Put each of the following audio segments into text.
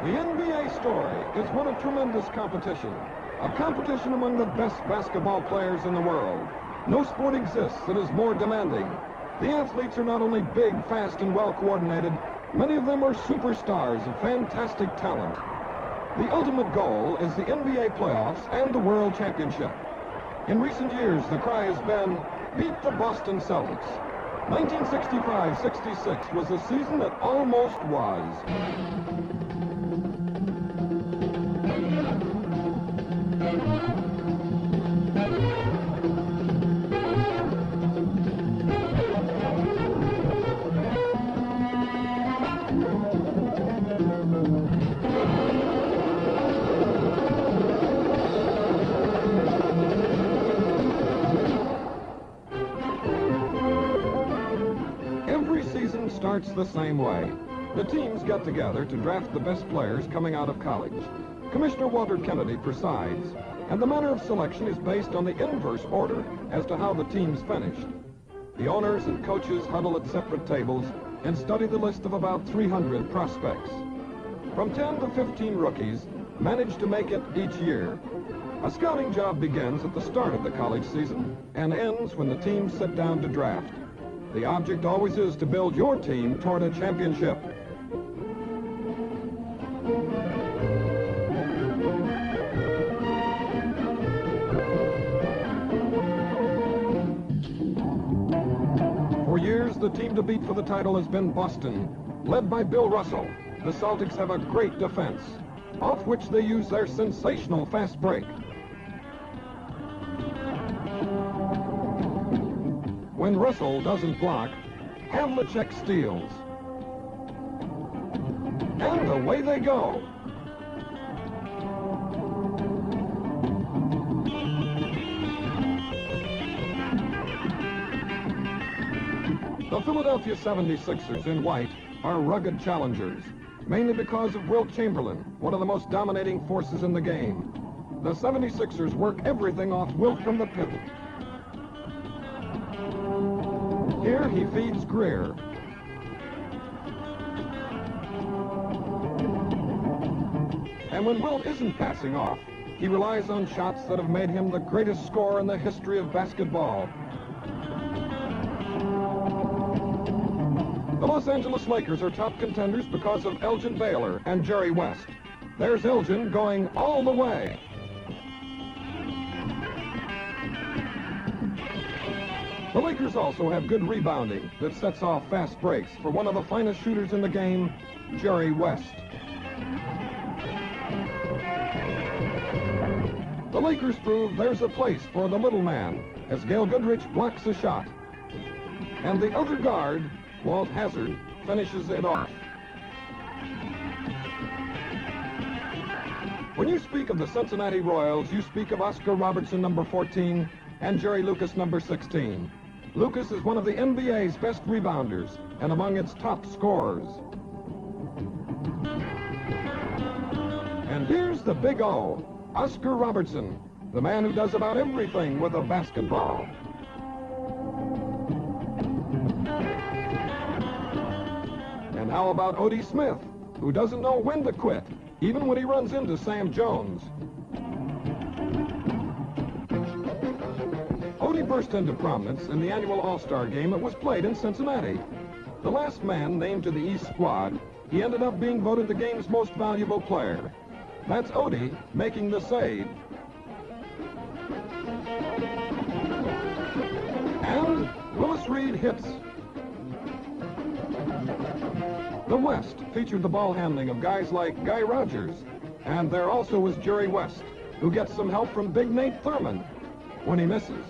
The NBA story is one of tremendous competition, a competition among the best basketball players in the world. No sport exists that is more demanding. The athletes are not only big, fast, and well-coordinated, many of them are superstars of fantastic talent. The ultimate goal is the NBA playoffs and the World Championship. In recent years, the cry has been, beat the Boston Celtics. 1965-66 was a season that almost was. Every season starts the same way. The teams get together to draft the best players coming out of college. Commissioner Walter Kennedy presides, and the manner of selection is based on the inverse order as to how the teams finished. The owners and coaches huddle at separate tables and study the list of about 300 prospects. From 10 to 15 rookies manage to make it each year. A scouting job begins at the start of the college season and ends when the teams sit down to draft. The object always is to build your team toward a championship. For years, the team to beat for the title has been Boston, led by Bill Russell. The Celtics have a great defense, off which they use their sensational fast break. When Russell doesn't block, Havlicek steals. And away they go. The Philadelphia 76ers in white are rugged challengers, mainly because of Wilt Chamberlain, one of the most dominating forces in the game. The 76ers work everything off Wilt from the pivot. Here he feeds Greer. And when Wilt isn't passing off, he relies on shots that have made him the greatest scorer in the history of basketball. The Los Angeles Lakers are top contenders because of Elgin Baylor and Jerry West. There's Elgin going all the way. The Lakers also have good rebounding that sets off fast breaks for one of the finest shooters in the game, Jerry West. The Lakers prove there's a place for the little man as Gail Goodrich blocks a shot. And the other guard, Walt Hazzard, finishes it off. When you speak of the Cincinnati Royals, you speak of Oscar Robertson, number 14, and Jerry Lucas, number 16. Lucas is one of the NBA's best rebounders and among its top scorers. And here's the big O, Oscar Robertson, the man who does about everything with a basketball. And how about Odie Smith, who doesn't know when to quit, even when he runs into Sam Jones? Odie burst into prominence in the annual All-Star game that was played in Cincinnati. The last man named to the East squad, he ended up being voted the game's most valuable player. That's Odie making the save. And Willis Reed hits. The West featured the ball handling of guys like Guy Rogers. And there also was Jerry West, who gets some help from Big Nate Thurman when he misses.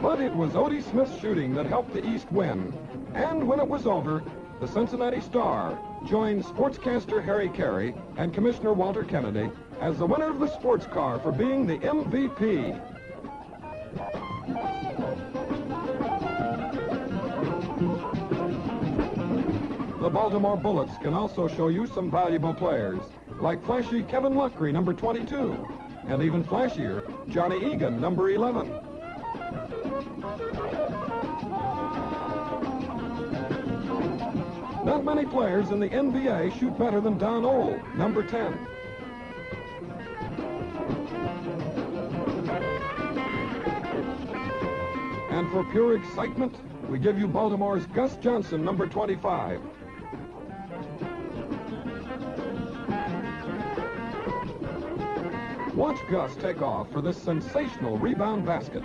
But it was Odie Smith's shooting that helped the East win. And when it was over, the Cincinnati Star joined sportscaster Harry Carey and Commissioner Walter Kennedy as the winner of the sports car for being the MVP. The Baltimore Bullets can also show you some valuable players, like flashy Kevin Luckery, number 22, and even flashier, Johnny Egan, number 11. Not many players in the NBA shoot better than Don Ole, number 10. And for pure excitement, we give you Baltimore's Gus Johnson, number 25. Watch Gus take off for this sensational rebound basket.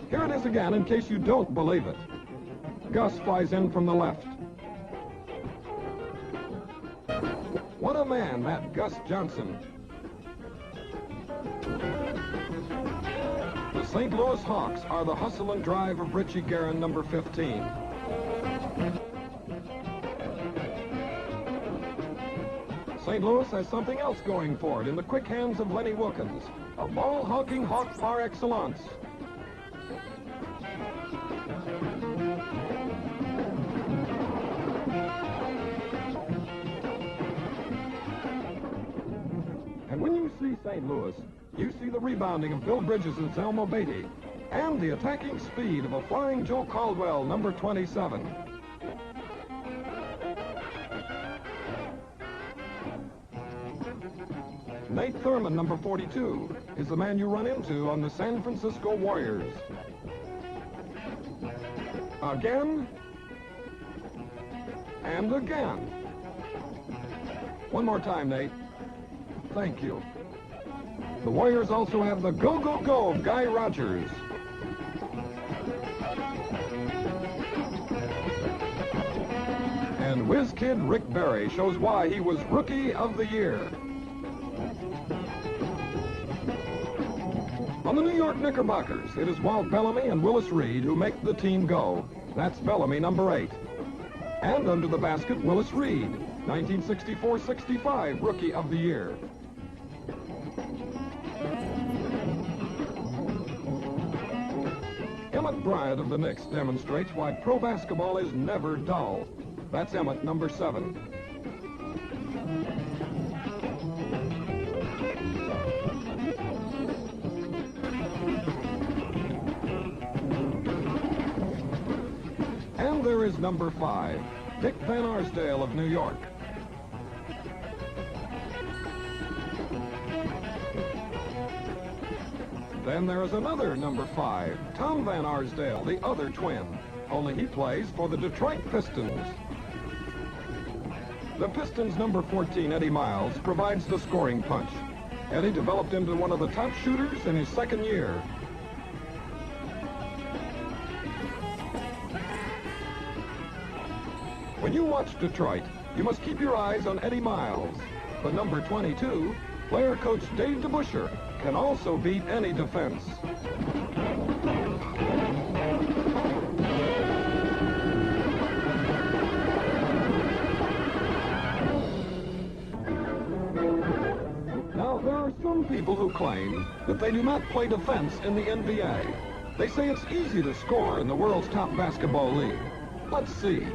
Here it is again in case you don't believe it. Gus flies in from the left. What a man, that Gus Johnson. The St. Louis Hawks are the hustle and drive of Richie Guerin, number 15. St. Louis has something else going for it in the quick hands of Lenny Wilkins, a ball-hawking Hawk par excellence. And when you see St. Louis, you see the rebounding of Bill Bridges and Zelmo Beatty, and the attacking speed of a flying Joe Caldwell, number 27. Nate Thurman, number 42, is the man you run into on the San Francisco Warriors. Again, and again. One more time, Nate. Thank you. The Warriors also have the go-go-go of Guy Rogers. And whiz kid Rick Barry shows why he was Rookie of the Year. On the New York Knickerbockers, it is Walt Bellamy and Willis Reed who make the team go. That's Bellamy, number 8. And under the basket, Willis Reed, 1964-65 Rookie of the Year. Emmett Bryant of the Knicks demonstrates why pro basketball is never dull. That's Emmett, number 7. And there is number 5, Dick Van Arsdale of New York. Then there is another number 5, Tom Van Arsdale, the other twin, only he plays for the Detroit Pistons. The Pistons' number 14, Eddie Miles, provides the scoring punch. Eddie developed into one of the top shooters in his second year. When you watch Detroit, you must keep your eyes on Eddie Miles. But number 22, player coach Dave DeBusschere, can also beat any defense. Now, there are some people who claim that they do not play defense in the NBA. They say it's easy to score in the world's top basketball league. Let's see.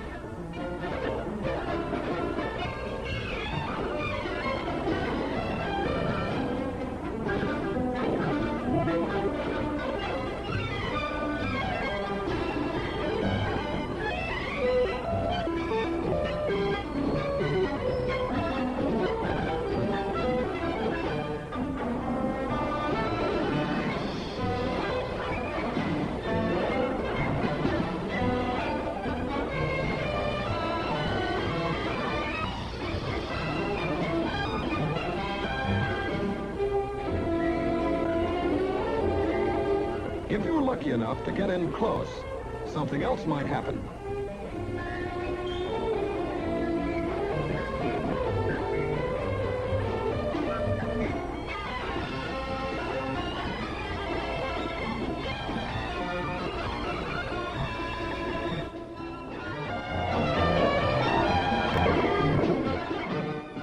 If you're lucky enough to get in close, something else might happen.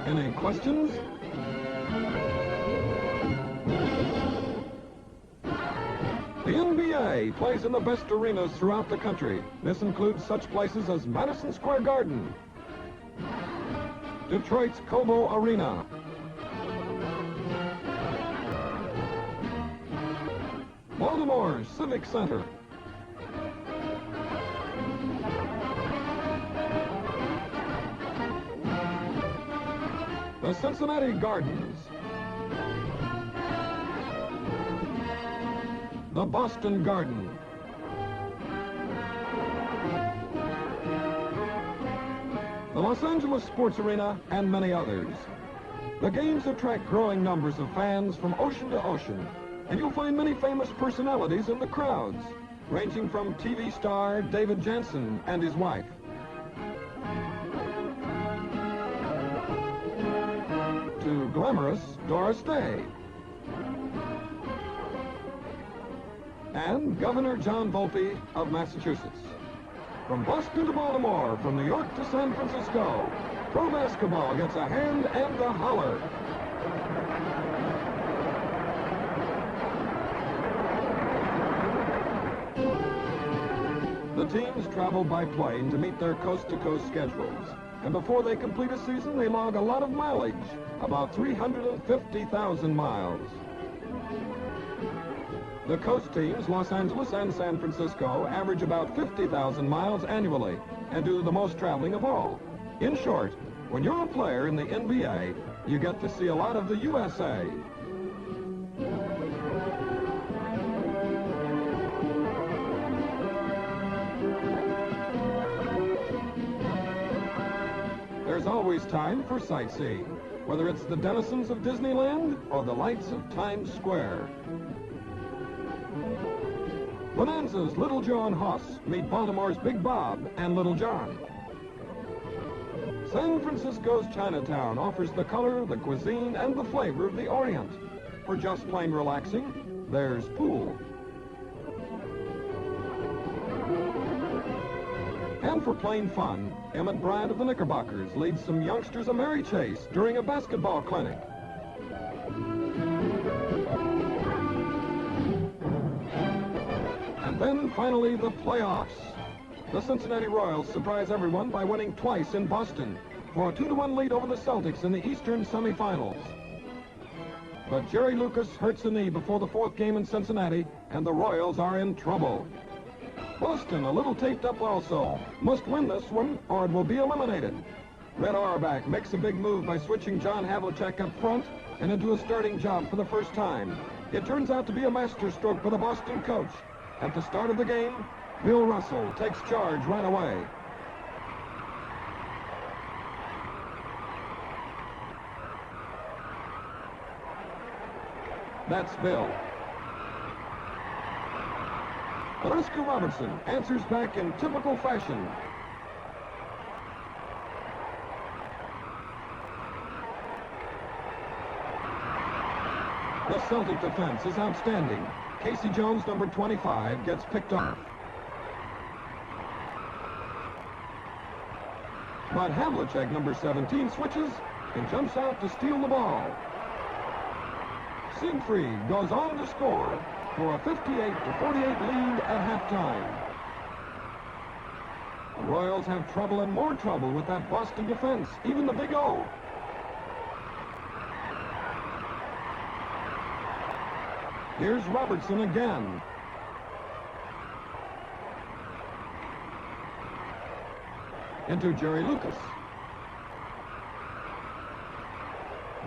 Any questions? The NBA plays in the best arenas throughout the country. This includes such places as Madison Square Garden, Detroit's Cobo Arena, Baltimore's Civic Center, The Cincinnati Gardens. The Boston Garden. The Los Angeles Sports Arena, and many others. The games attract growing numbers of fans from ocean to ocean, and you'll find many famous personalities in the crowds, ranging from TV star David Jansen and his wife, to glamorous Doris Day, and Governor John Volpe of Massachusetts. From Boston to Baltimore, from New York to San Francisco, pro basketball gets a hand and a holler. The teams travel by plane to meet their coast-to-coast schedules. And before they complete a season, they log a lot of mileage, about 350,000 miles. The coast teams, Los Angeles and San Francisco, average about 50,000 miles annually and do the most traveling of all. In short, when you're a player in the NBA, you get to see a lot of the USA. There's always time for sightseeing, whether it's the denizens of Disneyland or the lights of Times Square. Bonanza's Little Joe and Hoss meet Baltimore's Big Bob and Little John. San Francisco's Chinatown offers the color, the cuisine, and the flavor of the Orient. For just plain relaxing, there's pool. And for plain fun, Emmett Bryant of the Knickerbockers leads some youngsters a merry chase during a basketball clinic. And then, finally, the playoffs. The Cincinnati Royals surprise everyone by winning twice in Boston for a 2-1 lead over the Celtics in the Eastern semifinals. But Jerry Lucas hurts a knee before the fourth game in Cincinnati, and the Royals are in trouble. Boston, a little taped up also, must win this one or it will be eliminated. Red Auerbach makes a big move by switching John Havlicek up front and into a starting job for the first time. It turns out to be a masterstroke for the Boston coach. At the start of the game, Bill Russell takes charge right away. That's Bill. But Oscar Robertson answers back in typical fashion. The Celtic defense is outstanding. Casey Jones, number 25, gets picked off. But Havlicek, number 17, switches and jumps out to steal the ball. Siegfried goes on to score for a 58-48 lead at halftime. The Royals have trouble and more trouble with that Boston defense, even the Big O. Here's Robertson again. Into Jerry Lucas.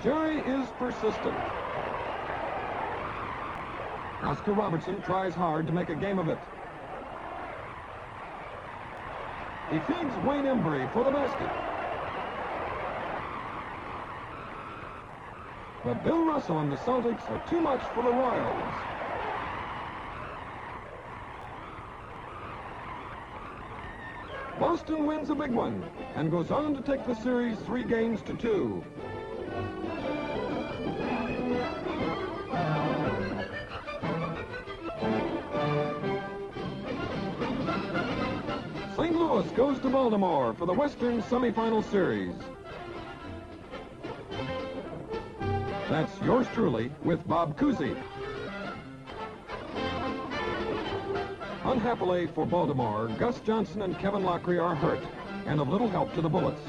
Jerry is persistent. Oscar Robertson tries hard to make a game of it. He feeds Wayne Embry for the basket. But Bill Russell and the Celtics are too much for the Royals. Boston wins a big one and goes on to take the series 3-2. St. Louis goes to Baltimore for the Western semifinal series. That's yours truly with Bob Cousy. Unhappily for Baltimore, Gus Johnson and Kevin Lockery are hurt and of little help to the Bullets.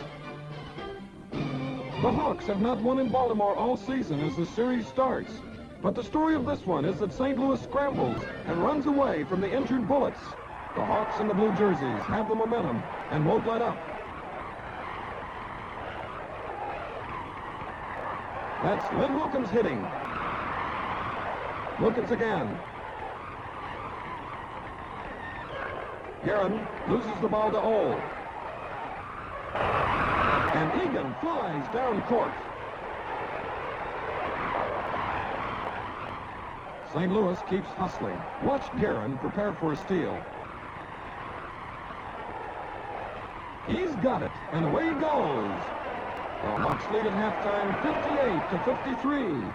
The Hawks have not won in Baltimore all season as the series starts. But the story of this one is that St. Louis scrambles and runs away from the injured Bullets. The Hawks and the blue jerseys have the momentum and won't let up. That's Lynn Wilkins hitting. Wilkins again. Guerin loses the ball to Ole. And Egan flies down court. St. Louis keeps hustling. Watch Guerin prepare for a steal. He's got it, and away he goes. The Hawks lead at halftime, 58-53.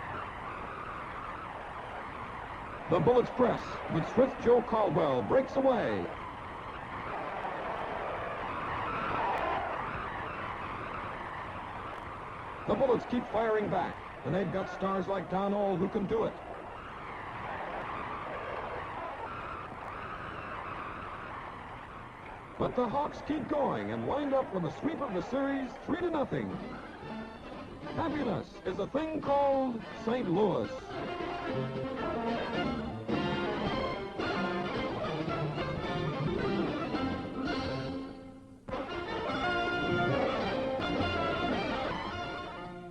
The Bullets press, but Swift Joe Caldwell breaks away. The Bullets keep firing back, and they've got stars like Don Ole who can do it. But the Hawks keep going and wind up with a sweep of the series 3-0. Happiness is a thing called St. Louis.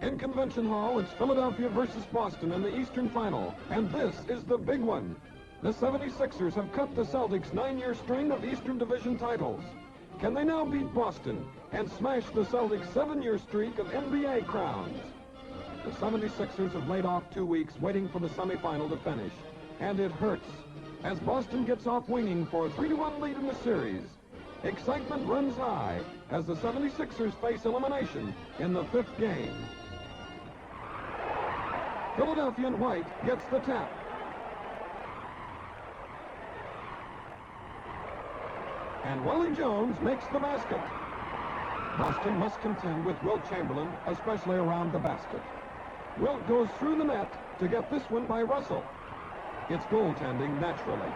In Convention Hall, it's Philadelphia versus Boston in the Eastern Final, and this is the big one. The 76ers have cut the Celtics' 9-year string of Eastern Division titles. Can they now beat Boston and smash the Celtics' 7-year streak of NBA crowns? The 76ers have laid off 2 weeks waiting for the semifinal to finish, and it hurts as Boston gets off winging for a 3-1 lead in the series. Excitement runs high as the 76ers face elimination in the 5th game. Philadelphia in white gets the tap. And Wally Jones makes the basket. Boston must contend with Wilt Chamberlain, especially around the basket. Wilt goes through the net to get this one by Russell. It's goaltending naturally.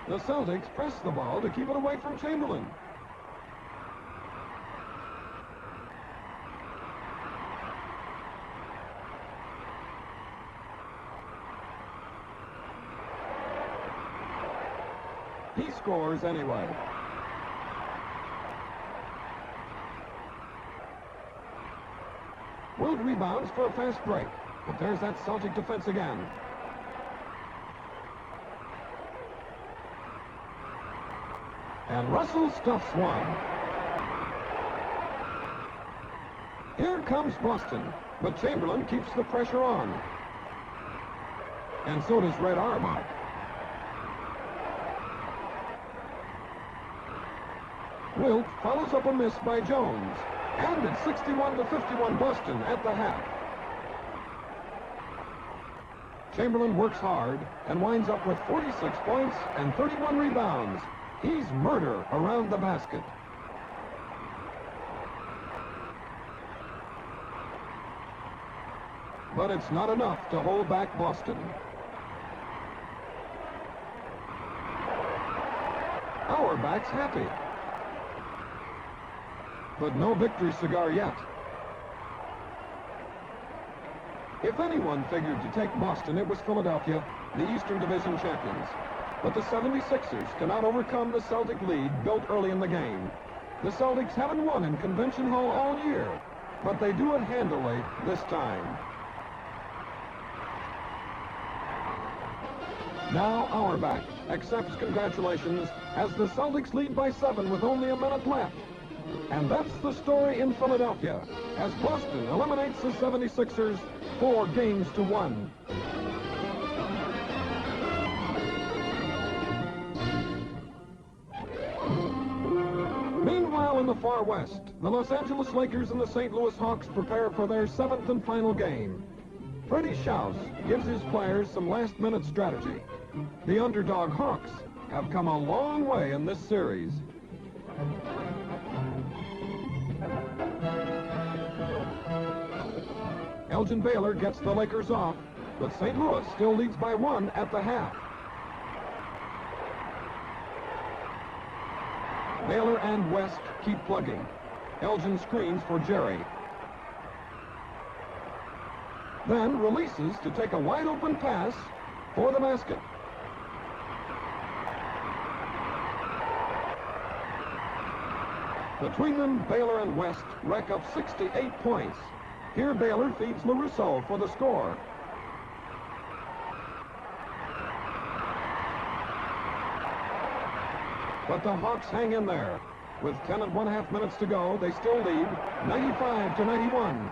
The Celtics press the ball to keep it away from Chamberlain. He scores anyway. Wilt rebounds for a fast break, but there's that Celtic defense again. And Russell stuffs one. Here comes Boston, but Chamberlain keeps the pressure on. And so does Red Auerbach. Wilt follows up a miss by Jones, and it's 61-51 Boston at the half. Chamberlain works hard and winds up with 46 points and 31 rebounds. He's murder around the basket. But it's not enough to hold back Boston. Auerbach's happy. But no victory cigar yet. If anyone figured to take Boston, it was Philadelphia, the Eastern Division champions. But the 76ers cannot overcome the Celtic lead built early in the game. The Celtics haven't won in Convention Hall all year, but they do it handily this time. Now Auerbach accepts congratulations as the Celtics lead by 7 with only a minute left. And that's the story in Philadelphia as Boston eliminates the 76ers 4-1. Meanwhile, in the far west, the Los Angeles Lakers and the St. Louis Hawks prepare for their 7th and final game. Freddie Schaus gives his players some last-minute strategy. The underdog Hawks have come a long way in this series. Elgin Baylor gets the Lakers off, but St. Louis still leads by 1 at the half. Baylor and West keep plugging. Elgin screens for Jerry. Then releases to take a wide-open pass for the basket. Between them, Baylor and West rack up 68 points. Here, Baylor feeds LaRusso for the score. But the Hawks hang in there. With 10 and 1/2 minutes to go, they still lead 95-91.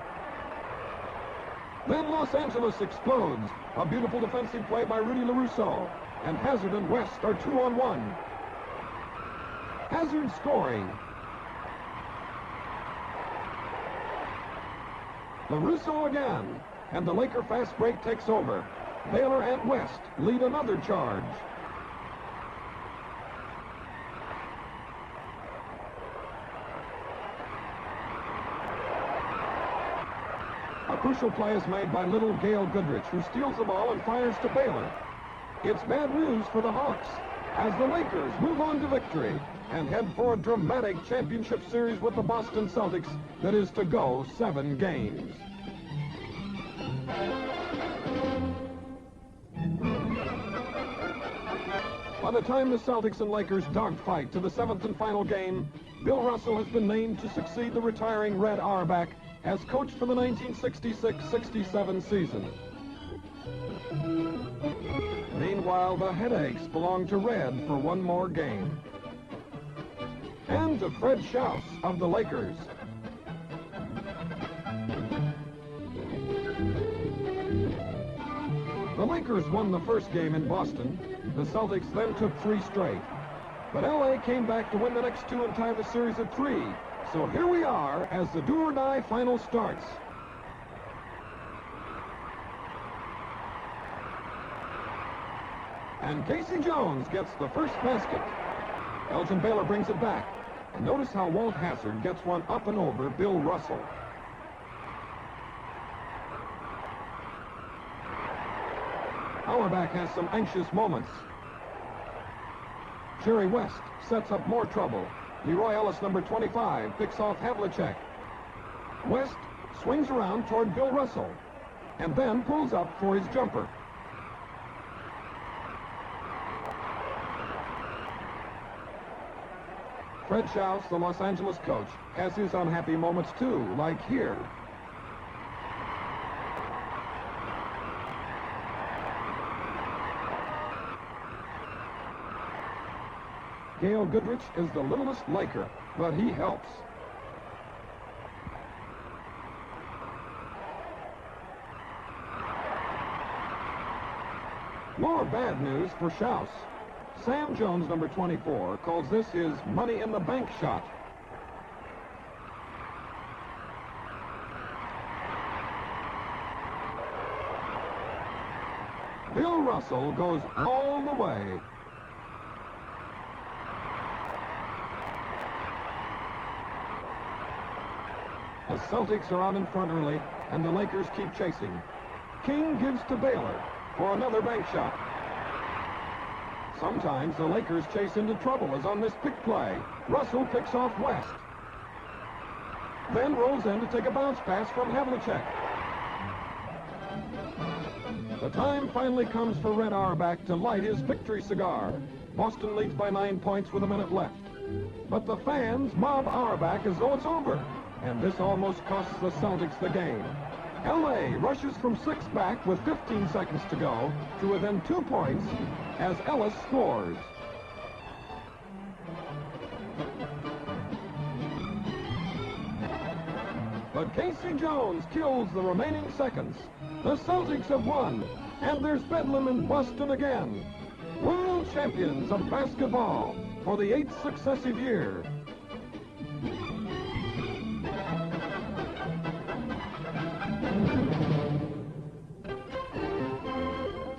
Then Los Angeles explodes. A beautiful defensive play by Rudy LaRusso. And Hazard and West are 2-on-1. Hazard scoring. LaRusso again. And the Laker fast break takes over. Baylor and West lead another charge. A crucial play is made by little Gail Goodrich, who steals the ball and fires to Baylor. It's bad news for the Hawks as the Lakers move on to victory and head for a dramatic championship series with the Boston Celtics that is to go 7 games. By the time the Celtics and Lakers dogfight to the 7th and final game, Bill Russell has been named to succeed the retiring Red Auerbach as coach for the 1966-67 season. Meanwhile, the headaches belong to Red for one more game. And to Fred Schaus of the Lakers. The Lakers won the first game in Boston. The Celtics then took 3 straight. But LA came back to win the next 2 and tie the series at 3. So here we are as the do-or-die final starts. And Casey Jones gets the first basket. Elgin Baylor brings it back. And notice how Walt Hazard gets one up and over Bill Russell. Auerbach has some anxious moments. Jerry West sets up more trouble. Leroy Ellis, number 25, picks off Havlicek. West swings around toward Bill Russell and then pulls up for his jumper. Fred Schaus, the Los Angeles coach, has his unhappy moments too, like here. Gail Goodrich is the littlest Laker, but he helps. More bad news for Schaus. Sam Jones, number 24, calls this his money-in-the-bank shot. Bill Russell goes all the way. The Celtics are out in front early, and the Lakers keep chasing. King gives to Baylor for another bank shot. Sometimes the Lakers chase into trouble, as on this pick play. Russell picks off West. Then rolls in to take a bounce pass from Havlicek. The time finally comes for Red Auerbach to light his victory cigar. Boston leads by 9 points with a minute left. But the fans mob Auerbach as though it's over. And this almost costs the Celtics the game. L.A. rushes from 6 back with 15 seconds to go to within 2 points as Ellis scores. But Casey Jones kills the remaining seconds. The Celtics have won, and there's bedlam in Boston again. World champions of basketball for the 8th successive year.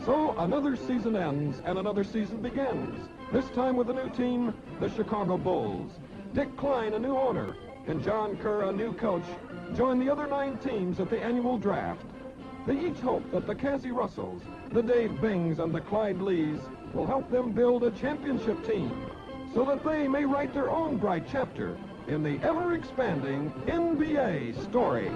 So another season ends and another season begins. This time with a new team, the Chicago Bulls. Dick Klein, a new owner, and John Kerr, a new coach, join the other 9 teams at the annual draft. They each hope that the Cassie Russells, the Dave Bings, and the Clyde Lees will help them build a championship team so that they may write their own bright chapter in the ever-expanding NBA story.